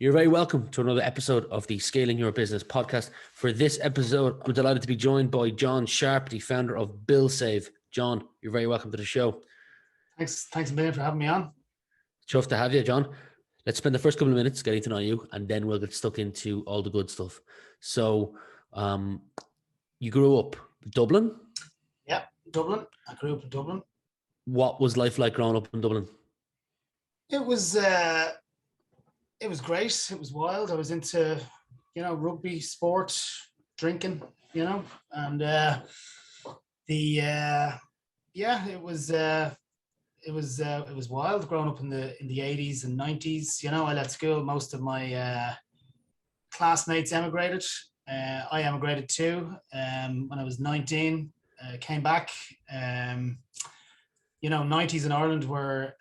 You're very welcome to another episode of the Scaling Your Business podcast. For this episode, I'm delighted to be joined by John Sharpe, the founder of Billsave. John, you're very welcome to the show. Thanks a million for having me on. Chuffed to have you, John. Let's spend the first couple of minutes getting to know you, and then we'll get stuck into all the good stuff. So, you grew up Dublin? Yeah, Dublin. I grew up in Dublin. What was life like growing up in Dublin? It was great. It was wild. I was into, rugby, sport, drinking, and it was wild growing up in the 80s and 90s. I left school. Most of my classmates emigrated. I emigrated too. When I was 19, came back. 90s in Ireland were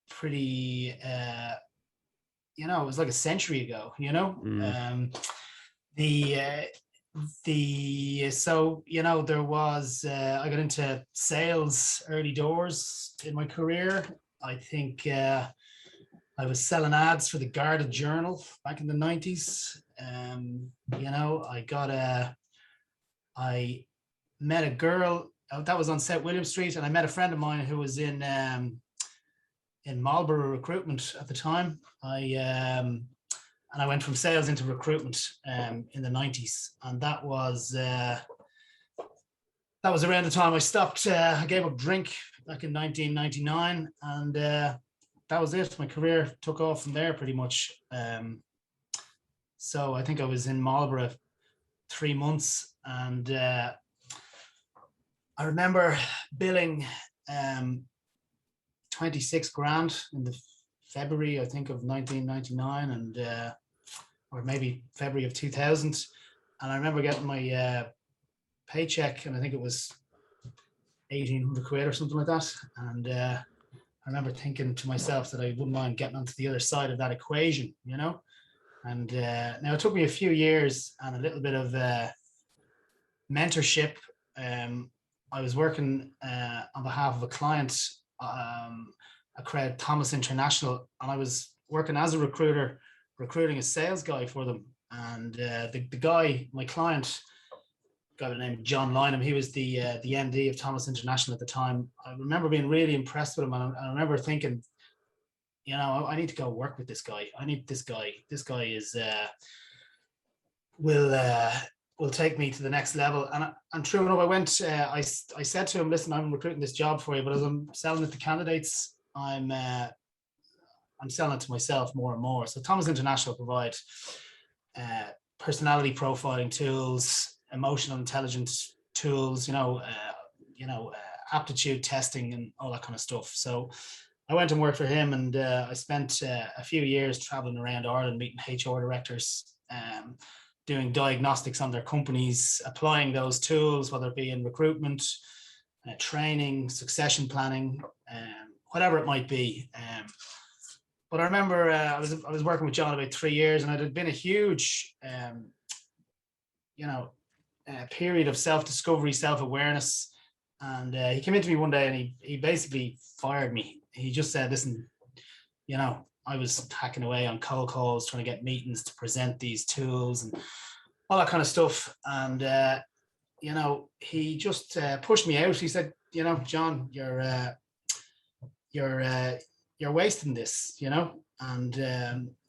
pretty. It was like a century ago. There was I got into sales early doors in my career. I think I was selling ads for the Garda Journal back in the 90s. I met a girl that was on South William Street, and I met a friend of mine who was in Marlborough Recruitment at the time. I went from sales into recruitment in the 90s, and that was around the time I stopped. I gave up drink back in 1999, and that was it. My career took off from there pretty much. So I think I was in Marlborough 3 months, and I remember billing 26 grand in the February, I think, of 1999, and or maybe February of 2000. And I remember getting my paycheck, and I think it was 1,800 quid or something like that. And I remember thinking to myself that I wouldn't mind getting onto the other side of that equation, And now it took me a few years and a little bit of mentorship. I was working on behalf of a client, a crowd, Thomas International, and I was working as a recruiter, recruiting a sales guy for them. And the guy, my client, guy by the name of John Lanigan, he was the MD of Thomas International at the time. I remember being really impressed with him, and I remember thinking, I need to go work with this guy. I need this guy. This guy is will take me to the next level. And true enough, I went. I said to him, "Listen, I'm recruiting this job for you, but as I'm selling it to candidates, I'm selling it to myself more and more." So Thomas International provide personality profiling tools, emotional intelligence tools, aptitude testing, and all that kind of stuff. So I went and worked for him, and I spent a few years traveling around Ireland, meeting HR directors, doing diagnostics on their companies, applying those tools, whether it be in recruitment, training, succession planning, whatever it might be. But I remember I was working with John about 3 years, and it had been a huge, period of self-discovery, self-awareness. And he came into me one day, and he basically fired me. He just said, "Listen, I was hacking away on cold calls, trying to get meetings to present these tools and all that kind of stuff." And, he just pushed me out. He said, "John, you're wasting this, And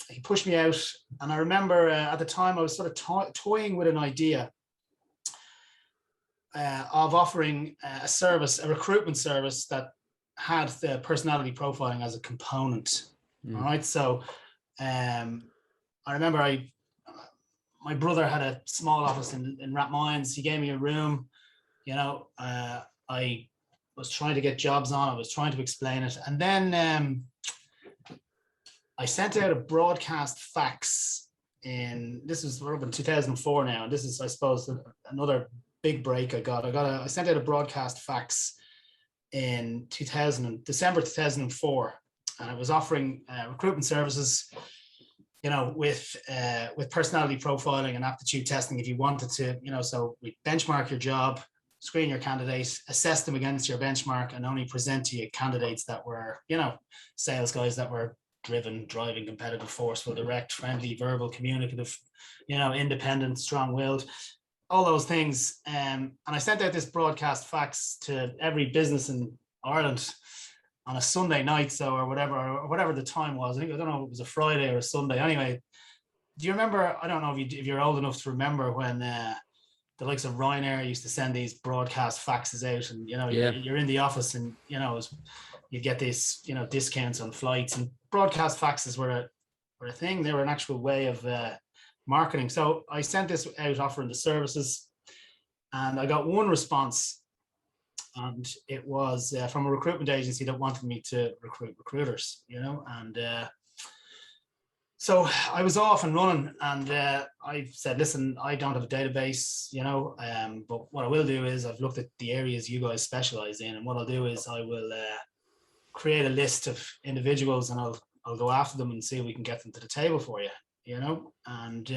he pushed me out. And I remember at the time I was sort of toying with an idea of offering a service, a recruitment service that had the personality profiling as a component. All right. So I remember my brother had a small office in Rathmines. He gave me a room. I was trying to get jobs on. I was trying to explain it. And then I sent out a broadcast fax we're up in 2004 now. And this is, I suppose, another big break I got. I sent out a broadcast fax in December 2004, and I was offering recruitment services, with personality profiling and aptitude testing if you wanted to, so we benchmark your job, screen your candidates, assess them against your benchmark, and only present to you candidates that were, sales guys that were driven, driving, competitive, forceful, direct, friendly, verbal, communicative, independent, strong-willed, all those things. And I sent out this broadcast fax to every business in Ireland on a Sunday night, or whatever the time was. I don't know if it was a Friday or a Sunday. Anyway, do you remember? I don't know if you're old enough to remember when the likes of Ryanair used to send these broadcast faxes out, and you're in the office, and you get these discounts on flights, and broadcast faxes were a thing. They were an actual way of marketing. So I sent this out offering the services, and I got one response, and it was from a recruitment agency that wanted me to recruit recruiters, and so I was off and running, and I said, listen, I don't have a database, but what I will do is I've looked at the areas you guys specialize in, and what I'll do is I will create a list of individuals, and I'll go after them and see if we can get them to the table for you, and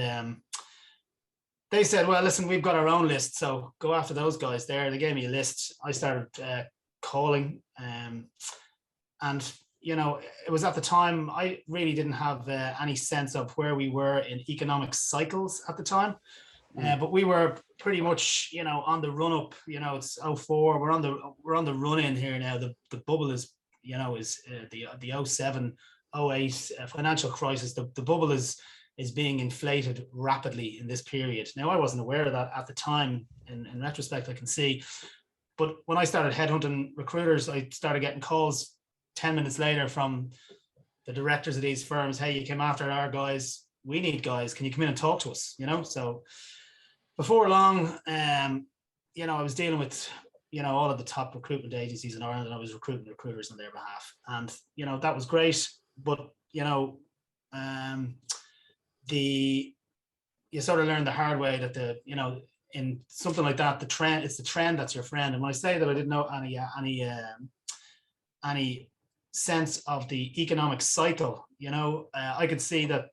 they said, well, listen, we've got our own list, so go after those guys there. They gave me a list. I started calling, and it was at the time I really didn't have any sense of where we were in economic cycles at the time, but we were pretty much on the run up. It's 04. We're on the run in here now. The bubble is the 07, 08 financial crisis. The bubble is being inflated rapidly in this period. Now, I wasn't aware of that at the time. In retrospect, I can see. But when I started headhunting recruiters, I started getting calls 10 minutes later from the directors of these firms. Hey, you came after our guys. We need guys. Can you come in and talk to us? So before long, I was dealing with, all of the top recruitment agencies in Ireland, and I was recruiting recruiters on their behalf. And, that was great. But, you sort of learn the hard way that in something like that, it's the trend that's your friend. And when I say that I didn't know any sense of the economic cycle, I could see that,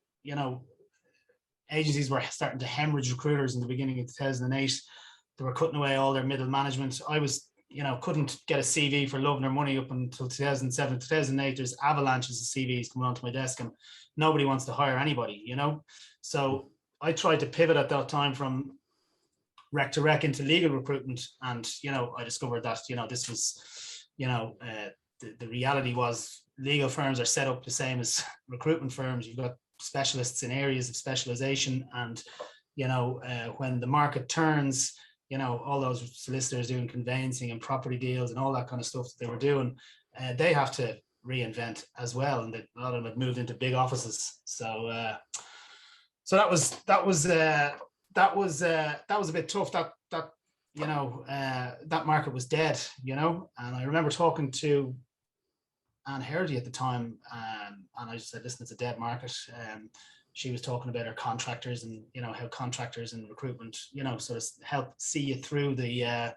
agencies were starting to hemorrhage recruiters in the beginning of 2008. They were cutting away all their middle management. I was, couldn't get a CV for love nor money up until 2007, 2008. There's avalanches of CVs coming onto my desk, and nobody wants to hire anybody, So I tried to pivot at that time from rec to rec into legal recruitment. And, I discovered that, this was, the reality was legal firms are set up the same as recruitment firms. You've got specialists in areas of specialization. And, when the market turns, all those solicitors doing conveyancing and property deals and all that kind of stuff that they were doing, they have to reinvent as well. And a lot of them had moved into big offices. So that was a bit tough. That market was dead, and I remember talking to Anne Herdy at the time, and I just said, listen, it's a dead market. She was talking about her contractors, and how contractors in recruitment, sort of help see you through the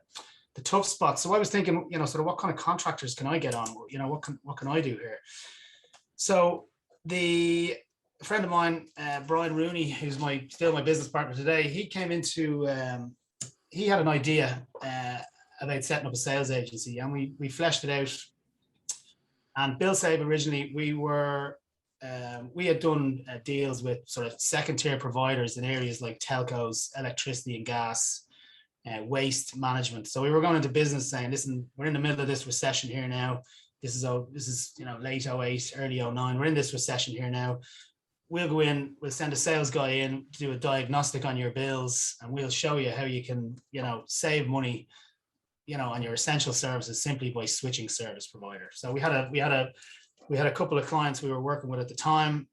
tough spots. So I was thinking, sort of what kind of contractors can I get on? What can I do here? So a friend of mine, Brian Rooney, who's still my business partner today, he came into he had an idea about setting up a sales agency, and we fleshed it out. And Billsave originally, we had done deals with sort of second tier providers in areas like telcos, electricity and gas, waste management. So we were going into business saying, listen, we're in the middle of this recession here now. This is late 08, early 09. We're in this recession here now. We'll go in, we'll send a sales guy in to do a diagnostic on your bills, and we'll show you how you can, save money, on your essential services simply by switching service provider. So we had a couple of clients we were working with at the time.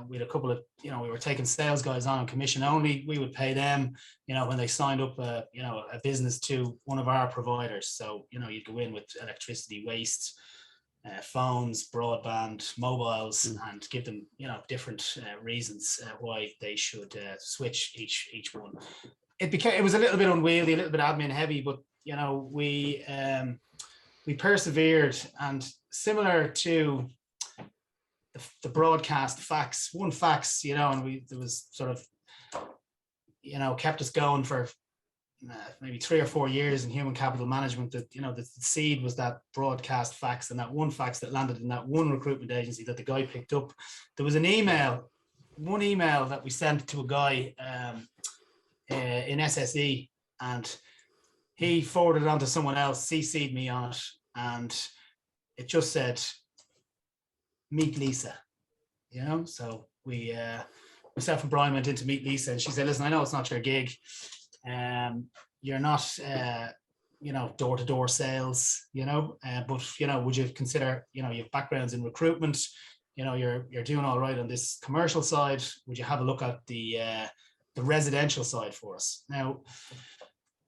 We had a couple of, we were taking sales guys on commission only. We would pay them, when they signed up, a business to one of our providers. So, you'd go in with electricity, waste, phones, broadband, mobiles, and give them, different reasons why they should switch each one. It was a little bit unwieldy, a little bit admin heavy, but we persevered. And similar to the broadcast fax, one fax, and there was sort of, kept us going for maybe 3 or 4 years in human capital management, that, you know, the seed was that broadcast fax, and that one fax that landed in that one recruitment agency that the guy picked up. There was one email that we sent to a guy in SSE, and he forwarded it on to someone else, CC'd me on it, and it just said, "Meet Lisa," you know. So we, myself and Brian went in to meet Lisa, and she said, "Listen, I know it's not your gig. You're not, you know, door-to-door sales, you know, but, you know, would you consider, you know, you have backgrounds in recruitment, you know, you're doing all right on this commercial side. Would you have a look at the residential side for us?" Now,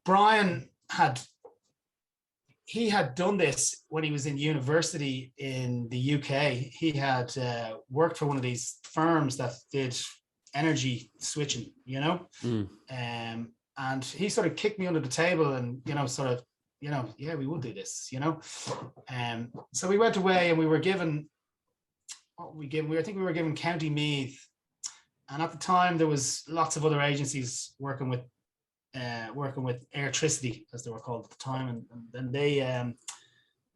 Brian had done this when he was in university in the UK. He had worked for one of these firms that did energy switching, you know. And he sort of kicked me under the table, and, you know, sort of, you know, yeah, we will do this, you know. So we went away, and we were given, I think we were given County Meath, and at the time there was lots of other agencies working with Airtricity, as they were called at the time, and then they,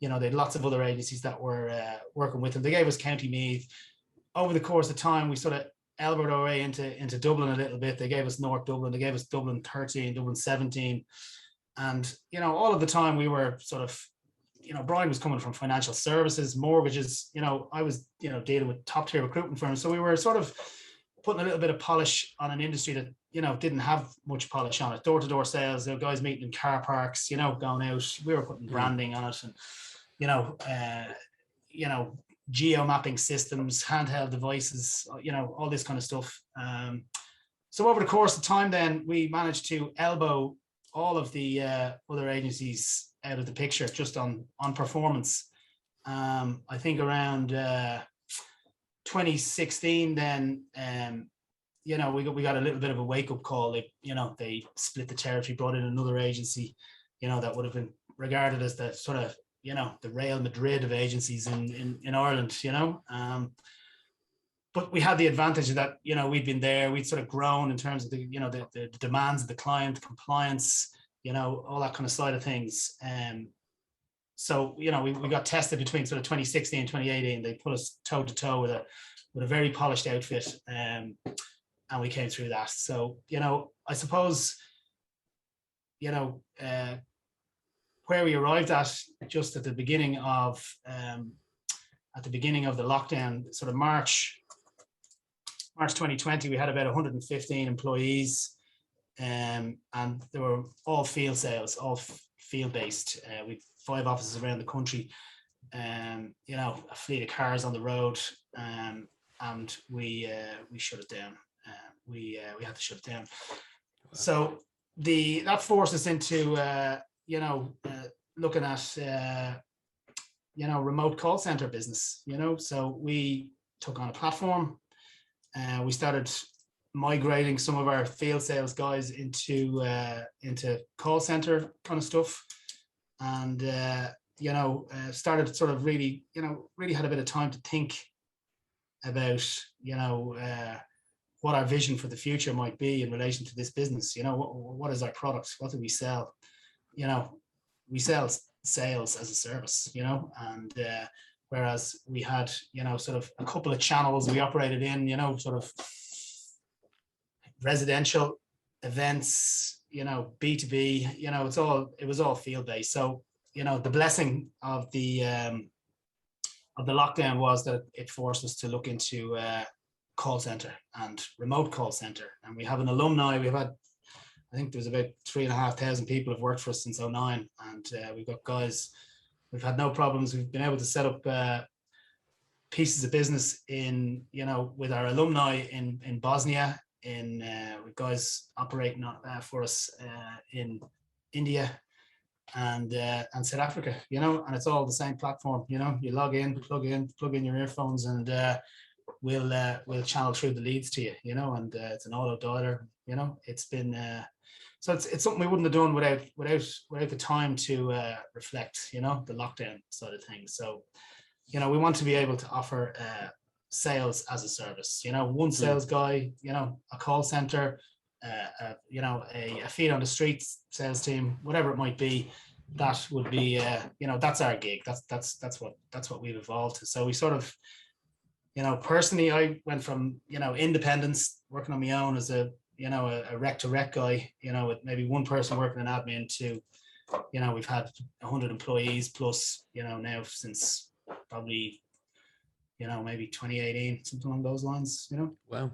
you know, they had lots of other agencies that were working with them. They gave us County Meath. Over the course of time, we sort of elbowed our way into Dublin a little bit. They gave us North Dublin, they gave us Dublin 13, Dublin 17. And, you know, all of the time we were sort of, you know, Brian was coming from financial services, mortgages, you know, I was, you know, dealing with top tier recruitment firms. So we were sort of putting a little bit of polish on an industry that, you know, didn't have much polish on it. Door-to-door sales, you know, guys meeting in car parks, you know, going out. We were putting branding on it, and, you know, geo mapping systems, handheld devices, you know, all this kind of stuff. So over the course of time, then we managed to elbow all of the other agencies out of the picture just on performance. I think around 2016, then, you know, we got a little bit of a wake up call. You know, they split the territory, brought in another agency, you know, that would have been regarded as the sort of, you know, the Real Madrid of agencies in Ireland, you know. But we had the advantage of that, you know, we'd been there, we'd sort of grown in terms of the, you know, the demands of the client, compliance, you know, all that kind of side of things. So, you know, we got tested between sort of 2016 and 2018. They put us toe to toe with a very polished outfit, and we came through that. So, you know, I suppose, you know, where we arrived at just at the beginning of the lockdown, sort of March 2020, we had about 115 employees, and they were all field sales, all field based. We've 5 offices around the country, you know, a fleet of cars on the road, and we shut it down. We had to shut it down. So that forced us into you know, looking at you know, remote call center business, you know. So we took on a platform. We started migrating some of our field sales guys into call center kind of stuff, and you know, started sort of really, you know, really had a bit of time to think about, you know, what our vision for the future might be in relation to this business. You know, what is our product? What do we sell? You know, we sell sales as a service, you know, and whereas we had, you know, sort of a couple of channels we operated in, you know, sort of residential, events, you know, B2B, you know, it was all field based. So, you know, the blessing of the lockdown was that it forced us to look into call center and remote call center. And we have an alumni. We've had, I think there's about 3,500 people have worked for us since 2009, and we've got guys. We've had no problems. We've been able to set up pieces of business in, you know, with our alumni in Bosnia, with guys operating for us in India and South Africa, you know, and it's all the same platform. You know, you log in, plug in your earphones, and we'll channel through the leads to you, you know, and it's an auto dialer. You know, it's been so it's something we wouldn't have done without the time to reflect, you know, the lockdown side of things. So, you know, we want to be able to offer sales as a service, you know, one sales guy, you know, a call center, a feet on the streets sales team, whatever it might be. That would be, that's our gig. That's what we've evolved to. So we sort of, personally, I went from, independence, working on my own as a rec to rec guy, with maybe one person working in admin to, we've had 100 employees plus, now since probably, maybe 2018, something along those lines, Wow.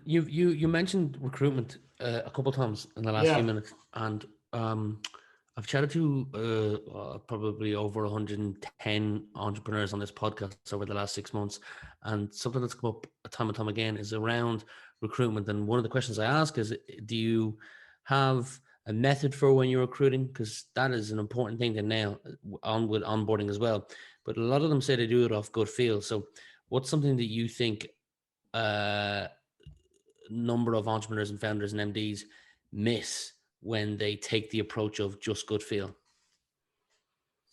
You mentioned recruitment a couple of times in the last few minutes, and I've chatted to probably over 110 entrepreneurs on this podcast over the last 6 months, and something that's come up time and time again is around recruitment. And one of the questions I ask is, do you have a method for when you're recruiting? Because that is an important thing to nail on with onboarding as well. But a lot of them say they do it off gut feel. So what's something that you think number of entrepreneurs and founders and MDs miss when they take the approach of just gut feel?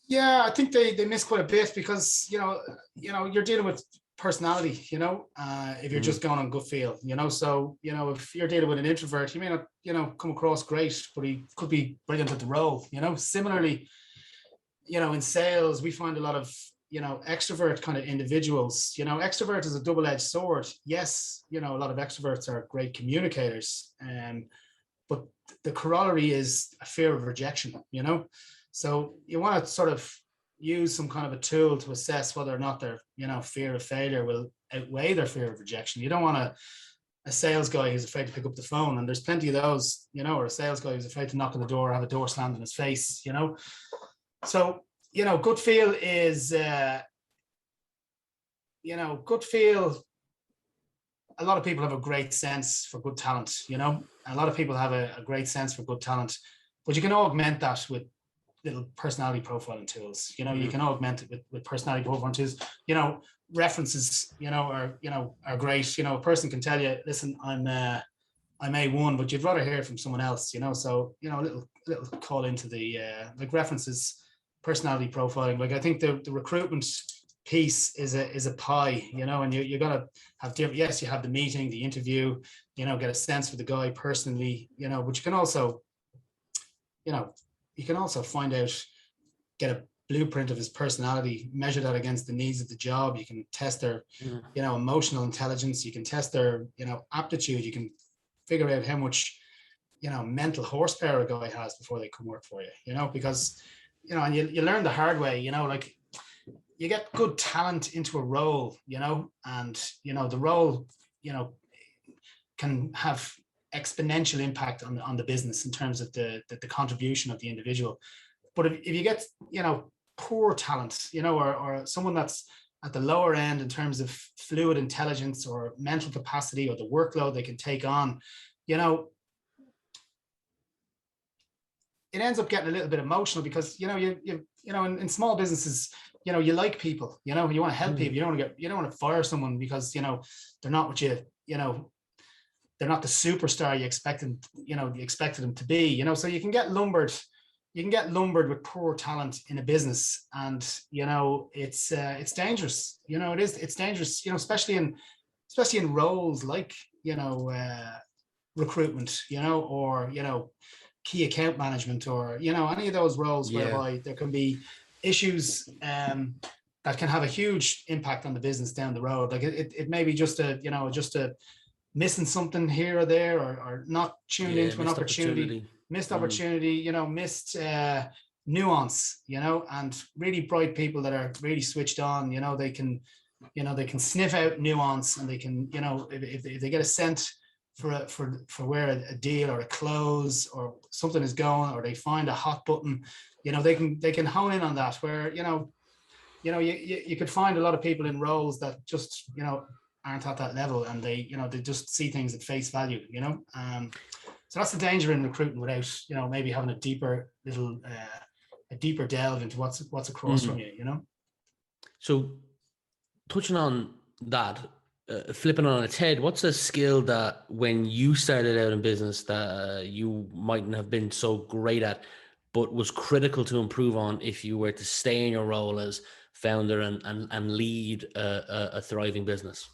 Yeah, I think they miss quite a bit because, you're dealing with personality, if you're just going on gut feel, so, if you're dealing with an introvert, he may not, come across great, but he could be brilliant at the role, similarly, in sales, we find a lot of, extrovert kind of individuals. Extrovert is a double-edged sword. Yes, a lot of extroverts are great communicators, but the corollary is a fear of rejection, so you want to sort of use some kind of a tool to assess whether or not their, fear of failure will outweigh their fear of rejection. You don't want a sales guy who's afraid to pick up the phone, and there's plenty of those, or a sales guy who's afraid to knock on the door or have a door slammed in his face, So, gut feel is, gut feel, a lot of people have a great sense for good talent, a lot of people have a great sense for good talent, but you can augment that with little personality profiling tools. You can augment it with personality profiling tools. References, are great. A person can tell you, listen, I'm A1, but you'd rather hear from someone else, so, a little call into the, references, personality profiling. I think the recruitment piece is a pie, and you got to have different, yes, you have the meeting, the interview, get a sense for the guy personally, but you can also, find out, get a blueprint of his personality, measure that against the needs of the job. You can test their, emotional intelligence. You can test their, aptitude. You can figure out how much, mental horsepower a guy has before they come work for you, because, and you learn the hard way, you get good talent into a role, and, the role, can have exponential impact on the business in terms of the contribution of the individual. But if you get, poor talent, or someone that's at the lower end in terms of fluid intelligence or mental capacity or the workload they can take on, it ends up getting a little bit emotional because, in small businesses, you like people, you want to help people. You don't want to fire someone because, they're not what they're not the superstar you expected them to be, so you can get lumbered with poor talent in a business, and it's dangerous. It's dangerous, especially in roles like recruitment, or key account management, or any of those roles whereby there can be issues that can have a huge impact on the business down the road. Like it may be just a missing something here or there, or not tuned into an opportunity. Missed opportunity, missed nuance, and really bright people that are really switched on, they can sniff out nuance, and they can, if they get a scent for where a deal or a close or something is going, or they find a hot button, they can hone in on that, where, you could find a lot of people in roles that just, aren't at that level, and they just see things at face value, so that's the danger in recruiting without, maybe having a deeper delve into what's across from you, So touching on that, flipping on its head, what's a skill that when you started out in business that you mightn't have been so great at, but was critical to improve on if you were to stay in your role as founder and lead a thriving business?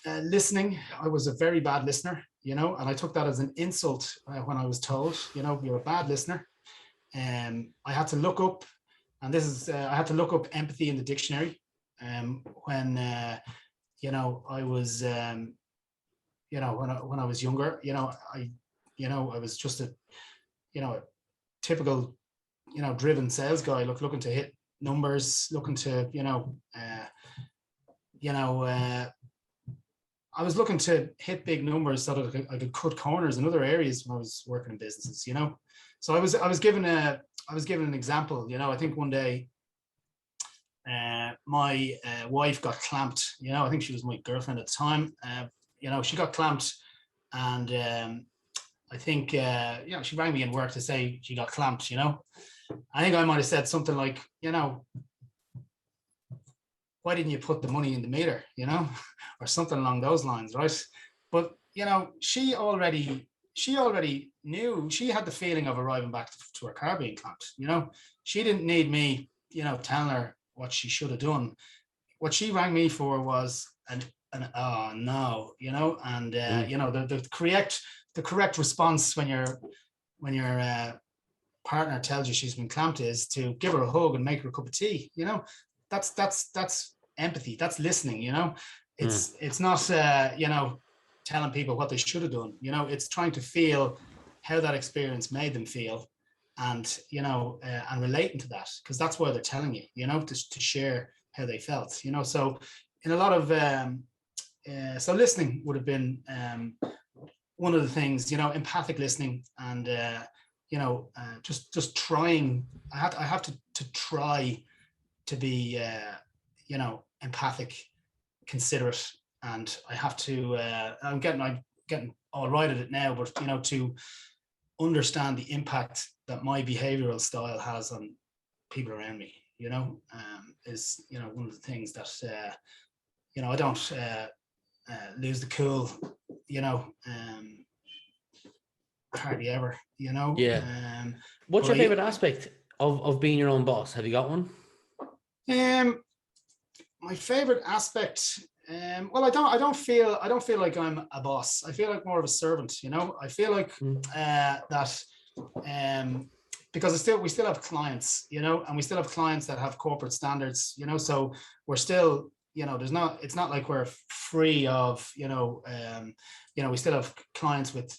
Listening. I was a very bad listener, and I took that as an insult when I was told, you're a bad listener. I had to look up, and this is, I had to look up empathy in the dictionary. When, I was, when I was younger, I was just a typical, driven sales guy, looking to hit numbers, looking to, I was looking to hit big numbers so that I could cut corners in other areas when I was working in businesses, So I was given an example, I think one day my wife got clamped, I think she was my girlfriend at the time. She got clamped, and I think she rang me in work to say she got clamped, I think I might have said something like, why didn't you put the money in the meter, or something along those lines, right? But she already knew, she had the feeling of arriving back to her car being clamped. She didn't need me, telling her what she should have done. What she rang me for was an oh no, and the correct response when your partner tells you she's been clamped is to give her a hug and make her a cup of tea. That's empathy. That's listening. It's not telling people what they should have done. It's trying to feel how that experience made them feel, and and relating to that, because that's why they're telling you. To share how they felt. So in a lot of so listening would have been one of the things. Empathic listening, and just trying. I have to try to be empathic, considerate, and I have to. I'm getting all right at it now, but to understand the impact that my behavioral style has on people around me. Is one of the things that I don't lose the cool. Hardly ever. Yeah. What's your favorite aspect of being your own boss? Have you got one? My favorite aspect. Well, I don't feel like I'm a boss. I feel like more of a servant. I feel like that. Because we still have clients, and we still have clients that have corporate standards, so we're still, it's not like we're free of, we still have clients with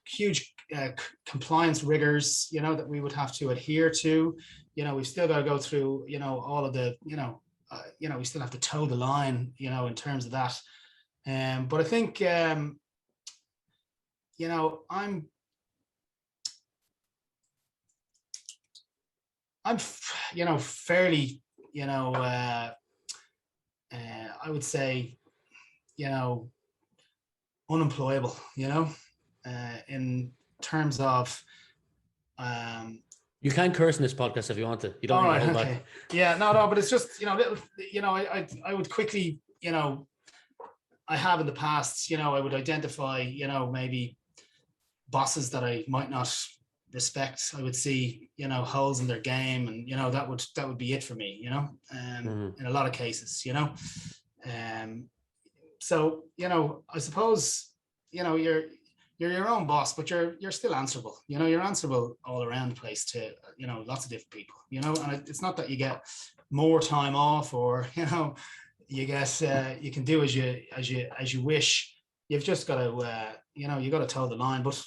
huge compliance rigors, that we would have to adhere to. We've still got to go through, all of the, we still have to toe the line, in terms of that. But I think, I'm fairly, I would say, unemployable, in terms of. You can curse in this podcast if you want to. You don't need to hold back. Yeah, no, but it's just, little, I would quickly, I have in the past, I would identify, maybe bosses that I might not respect. I would see, holes in their game, and that would be it for me, in a lot of cases, so I suppose you're your own boss, but you're still answerable. You're answerable all around the place to lots of different people. And it's not that you get more time off, or you get you can do as you wish. You've just got to you got to toe the line. But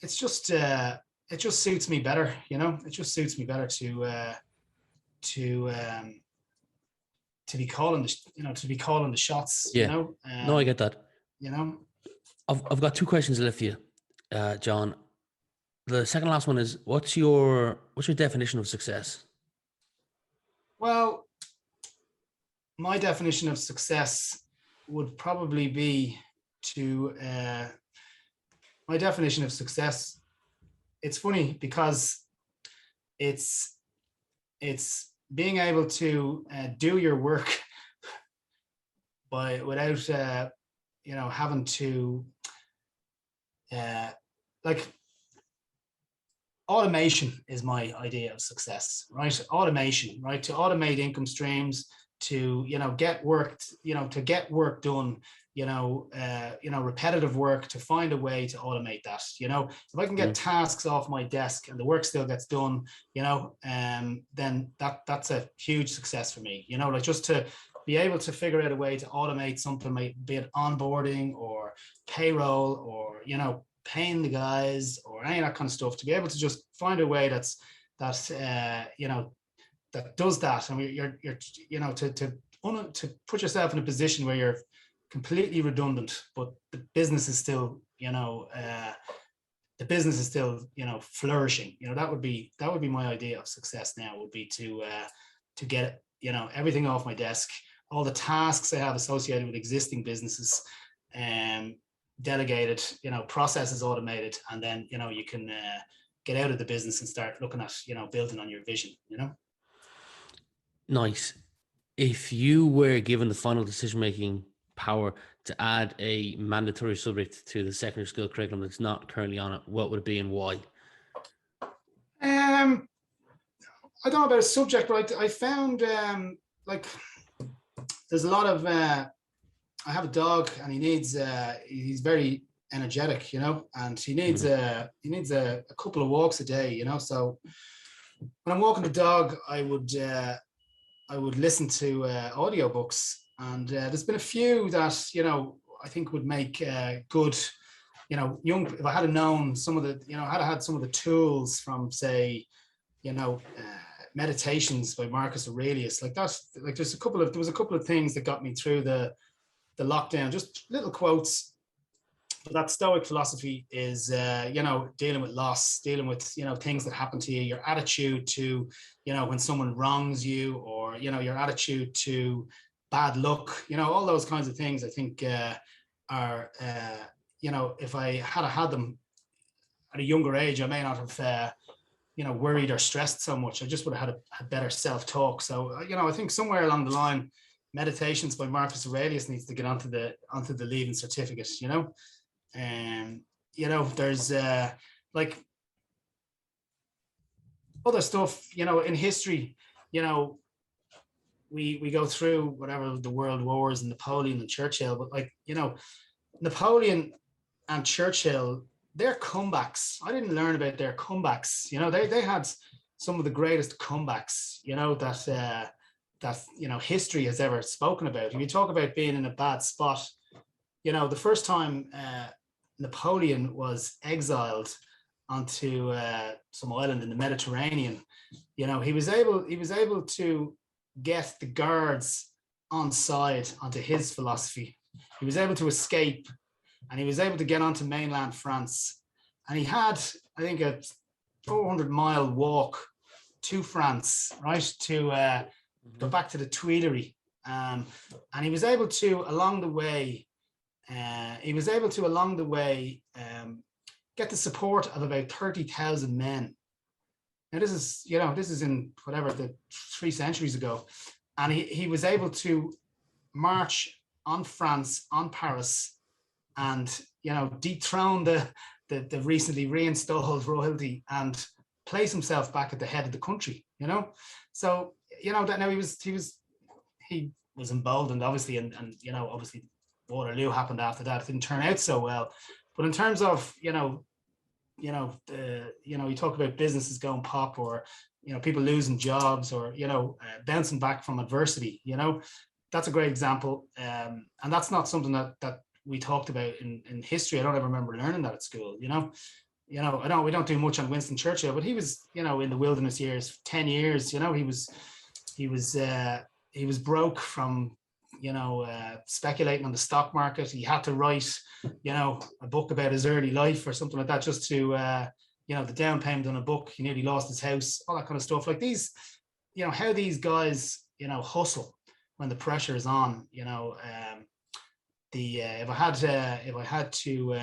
it's just it just suits me better. It just suits me better to be calling the shots. Yeah. No, I get that. I've got two questions left for you, John. The second last one is, what's your definition of success? Well, my definition of success would probably be to my definition of success. It's funny because it's being able to do your work without having to like automation is my idea of success, right? Automation, right? To automate income streams, to, get work, to get work done, repetitive work, to find a way to automate that. If I can get tasks off my desk and the work still gets done, then that's a huge success for me. Like just to be able to figure out a way to automate something, be it onboarding or payroll or, paying the guys or any of that kind of stuff, to be able to just find a way that does that. And you're to put yourself in a position where you're completely redundant, but the business is still, flourishing. That would be my idea of success now, would be to get, everything off my desk, all the tasks I have associated with existing businesses, delegated, processes automated, and then, you can get out of the business and start looking at, building on your vision, Nice. If you were given the final decision-making power to add a mandatory subject to the secondary school curriculum that's not currently on it, what would it be and why? I don't know about a subject, but I found like there's a lot of I have a dog, and he needs he's very energetic, and he needs a couple of walks a day, so when I'm walking the dog, I would listen to audiobooks, and there's been a few that I think would make good, young, if I had known some of the, had some of the tools from, say, Meditations by Marcus Aurelius, like that, like there was a couple of things that got me through the lockdown, just little quotes. But that Stoic philosophy is, dealing with loss, dealing with, things that happen to you, your attitude to, when someone wrongs you, or, your attitude to bad luck, all those kinds of things, I think are, if I had them at a younger age, I may not have, worried or stressed so much. I just would have had better self-talk. So, I think somewhere along the line, Meditations by Marcus Aurelius needs to get onto the leaving certificate, and there's like other stuff, in history, we go through whatever the world wars and Napoleon and Churchill, but like, Napoleon and Churchill, their comebacks, I didn't learn about their comebacks. They had some of the greatest comebacks, that history has ever spoken about. If you talk about being in a bad spot, the first time Napoleon was exiled onto some island in the Mediterranean, he was able to get the guards on side onto his philosophy. He was able to escape, and he was able to get onto mainland France. And he had, I think, a 400-mile walk to France, right, to go back to the Tuileries. And he was able to, along the way, get the support of about 30,000 men. Now, this is in whatever, the 3 centuries ago. And he was able to march on France, on Paris, and, dethrone the recently reinstalled royalty and place himself back at the head of the country, So, that now he was emboldened, obviously, and obviously Waterloo happened after that. It didn't turn out so well. But in terms of, you talk about businesses going pop, or, people losing jobs, or, bouncing back from adversity, that's a great example. And that's not something that we talked about in history. I don't ever remember learning that at school, we don't do much on Winston Churchill, but he was, in the wilderness years, 10 years, he was broke from, speculating on the stock market. He had to write, a book about his early life or something like that, just to, the down payment on a book. He nearly lost his house, all that kind of stuff. Like these, how these guys, hustle when the pressure is on. If I had to,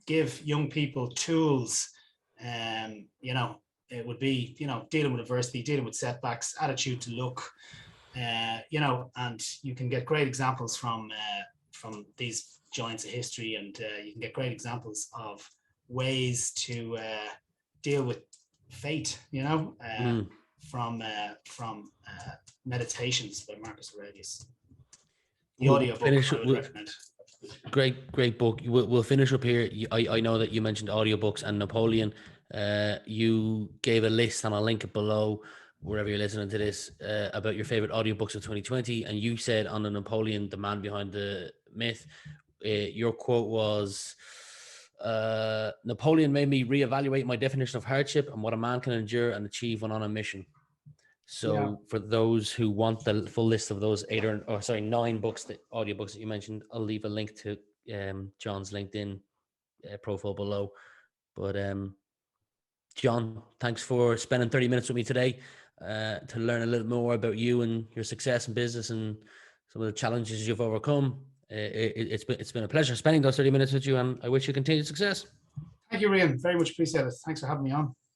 give young people tools, it would be, dealing with adversity, dealing with setbacks, attitude to look, and you can get great examples from these giants of history, and you can get great examples of ways to deal with fate, you know, from Meditations by Marcus Aurelius. The audiobook I would recommend. Great book. We'll finish up here. I know that you mentioned audiobooks and Napoleon. You gave a list, and I'll link it below wherever you're listening to this, about your favorite audiobooks of 2020. And you said on the Napoleon, The Man Behind the Myth, your quote was, Napoleon made me reevaluate my definition of hardship and what a man can endure and achieve when on a mission. So for those who want the full list of those 9 books, the audiobooks that you mentioned, I'll leave a link to John's LinkedIn profile below. But John, thanks for spending 30 minutes with me today to learn a little more about you and your success in business and some of the challenges you've overcome. It's been a pleasure spending those 30 minutes with you, and I wish you continued success. Thank you, Rian. Very much appreciate it. Thanks for having me on.